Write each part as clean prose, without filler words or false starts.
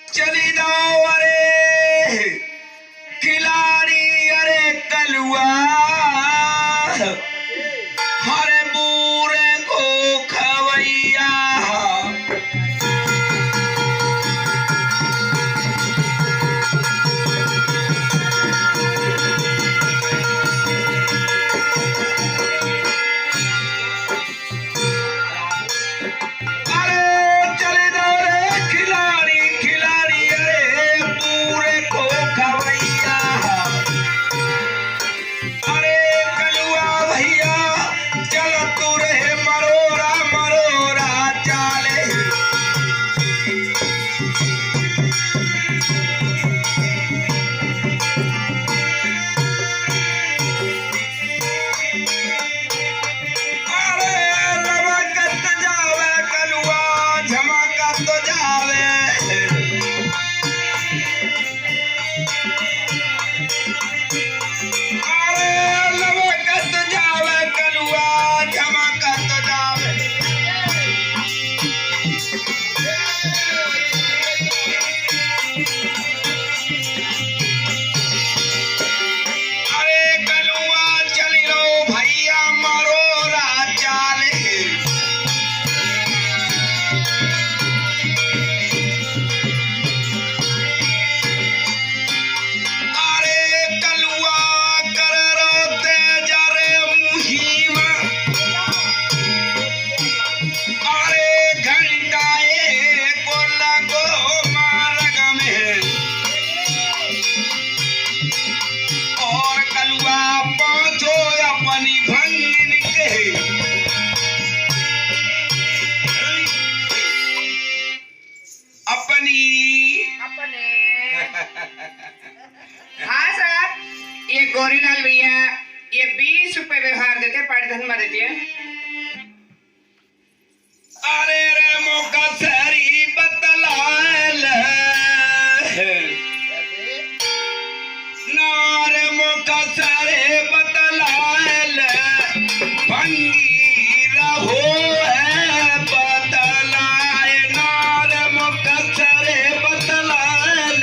चली जाओ अरे खिलाड़ी अरे कलुआ हरे बूरे को खवैया गौरीलाल भैया ये 20 रुपए व्यवहार देते पाठधन में देती है। अरे रे मौका सरी बतलाल नारे मौका सरे बतलाल भंगी रहो है बतलाए नारे मौका सरे बतलाल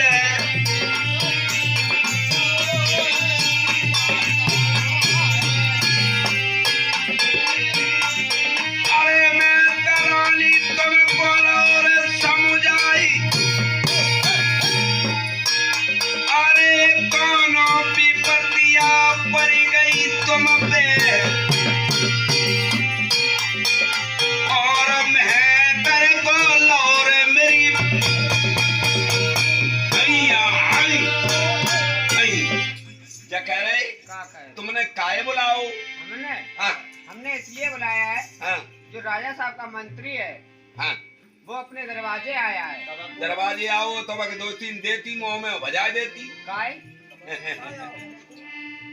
तुमने काहे बुलाओ? हमने इसलिए बुलाया है। हाँ। जो राजा साहब का मंत्री है हाँ। वो अपने दरवाजे आया है। दरवाजे आओ तो दो तीन देती मुंह में बजा देती काय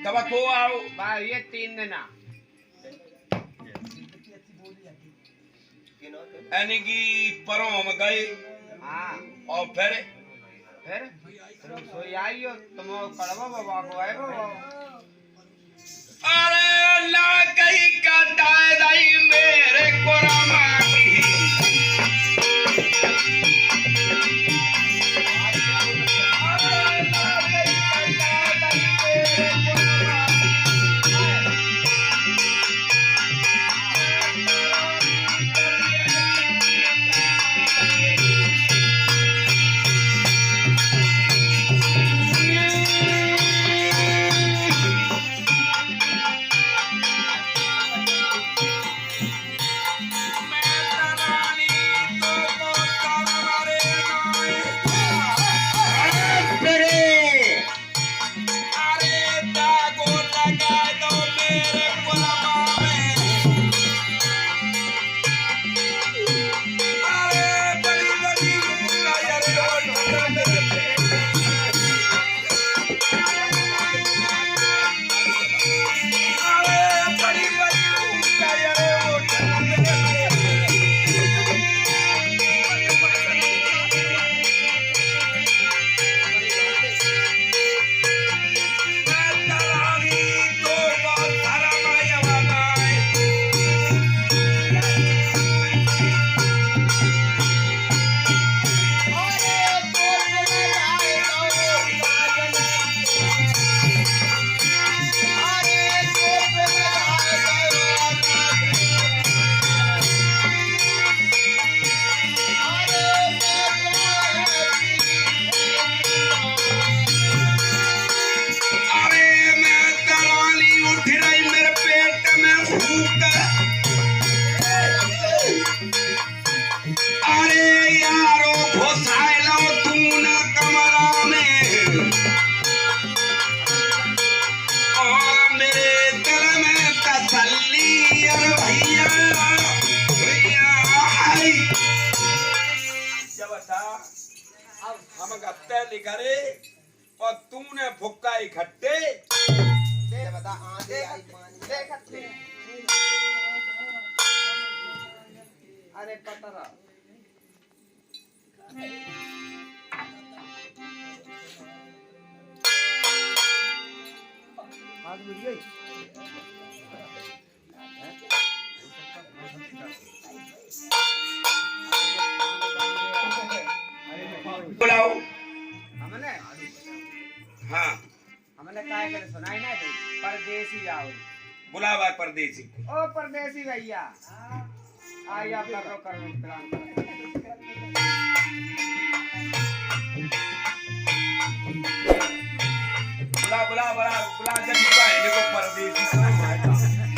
तब को आओ भाई ये 3 दिन यानी कि परों में गए। हाँ। और फिर सोई आई हो तुम कड़वा बाबा को आए हो। अरे ना कहीं का दाई मेरे कोरामा की मैं हम गत्ते लिखरे और तूने फुक्का इकट्ठे बता आंधी आई पानी अरे पतरा आज मिल गई बुलाओ। हमने हाँ हमने काय करे सुनाई ना दे परदेसी आओ बुलावा परदेसी। ओ परदेसी भैया आइए आप करो प्लान बुला बुला बुला बुला जब है देखो परदेसी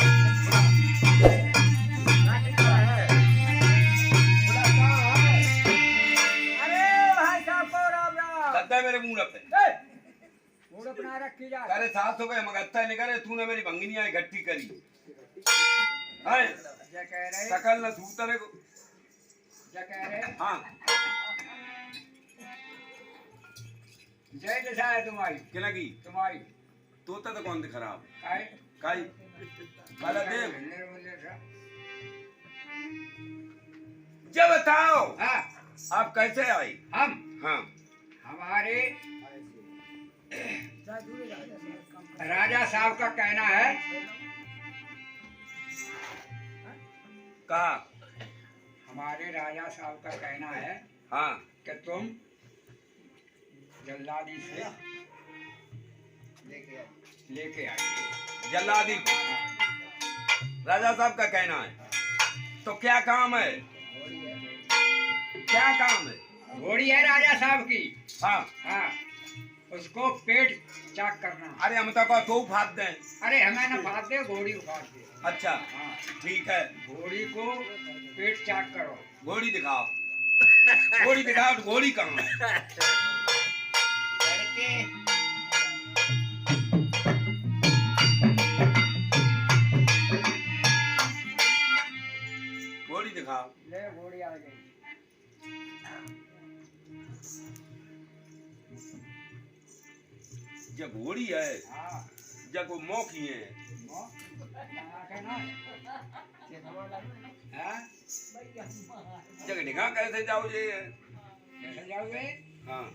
अरे भाई साहब को राम राम लगता है मेरे मुंह पे मूड अपना रखी जा अरे 700 का मगत्ता नहीं करे तूने मेरी भंगिनी आई घट्टी करी है क्या कह रहे सकल न सूतर को क्या कह रहे हाँ जय दशा है तुम्हारी क्या लगी तुम्हारी तोता तो कौन दिख खराब काय काई काला देव जब बताओ हाँ आप कैसे आई हम हाँ हमारे राजा साहब का कहना है कहा हमारे राजा साहब का कहना है हाँ कि तुम जल्लादी से लेके आइए जल्लादी को राजा साहब का कहना है तो क्या काम है क्या काम है घोड़ी है राजा साहब की हाँ हाँ उसको पेट चाक करना है। अरे हम तो को दो फाद दें अरे हमें ना फाड़ दे घोड़ी उखाड़ दे अच्छा हाँ ठीक है घोड़ी को पेट चाक करो घोड़ी दिखाओ घोड़ी दिखाओ तो घोड़ी कहाँ है करके घोड़ी दिखाओ ले घोड़ी आ गई जब घोड़ी है हाँ जब वो मौकी है मो के ना हाँ जगह निगाह कैसे जाओ ये कैसे जाओगे हाँ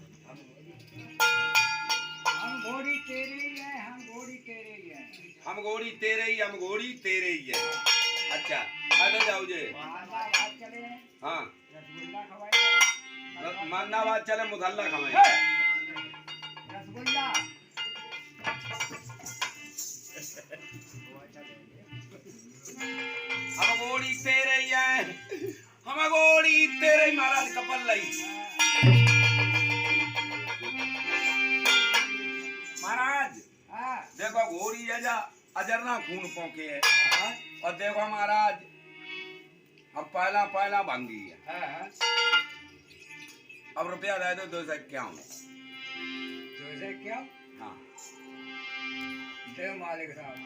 हम घोड़ी तेरे ही हैं हम घोड़ी तेरे ही हैं हम घोड़ी तेरे ही हम घोड़ी तेरे ही है अच्छा कैसे जाओ ये बात चले हाँ रसगुल्ला खवाइए मरनाबाद चले मुधल्ला खवाए रसगुल्ला हम घोड़ी तेरे ही है हम घोड़ी तेरे ही महाराज कपल लई महाराज हाँ देखो घोड़ी जजा अजरना खून पोंके है हाँ और देखो महाराज अब पहला पहला भंगी है हाँ अब रुपया दे दो 251 तो ऐसे क्या हाँ देव मालिक साहब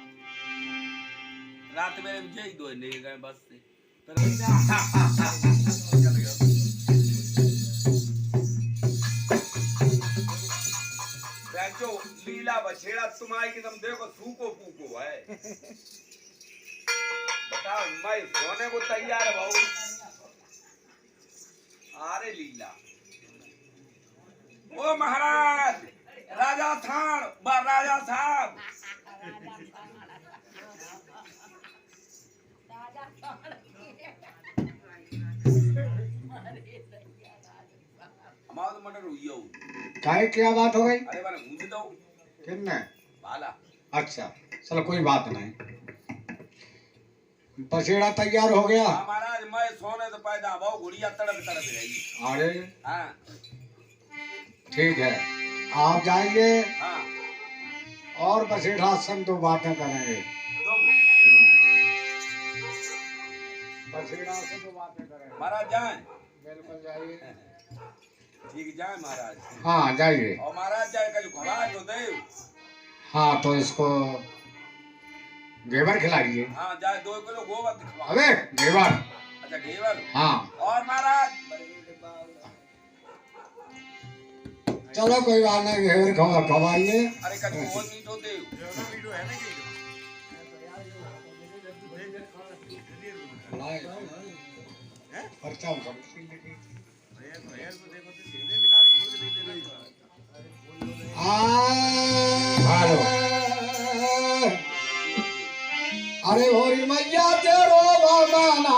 रात में यही दो ले गए बस से जो लीला बछेड़ा तुम्हारी की तुम देखो सूको पूको है बताओ मैं सोने को तैयार है भाऊ अरे लीला ओ महाराज राजा थान राजा साहब हमारा तो मटर हुई हो काहे क्या बात हो गई अरे मैंने मुझे दो किन्ने भाला अच्छा चलो कोई बात नहीं बछेड़ा तैयार हो गया हाँ महाराज मैं सोने से पैदा भाव गुड़िया तड़प तड़प रही अरे हाँ ठीक है आप जाएंगे हाँ और बछेड़ा संग तो बातें करेंगे तुम बछेड़ा से तो बातें करेंगे महाराज जाए बिल्कुल जाइए ठीक जाए महाराज हाँ जाइए और महाराज जाए कल खबा तो दे हाँ तो इसको घेवर खिलाइए हाँ जाए 2 किलो गोबर खबा अबे घेवर अच्छा घेवर हाँ और महाराज चलो कोई बात नहीं, घेर खवाइए। अरे कभी और मीठ होते पर्चा उठा। हेलो। अरे होरी मैया तेरो बाबा ना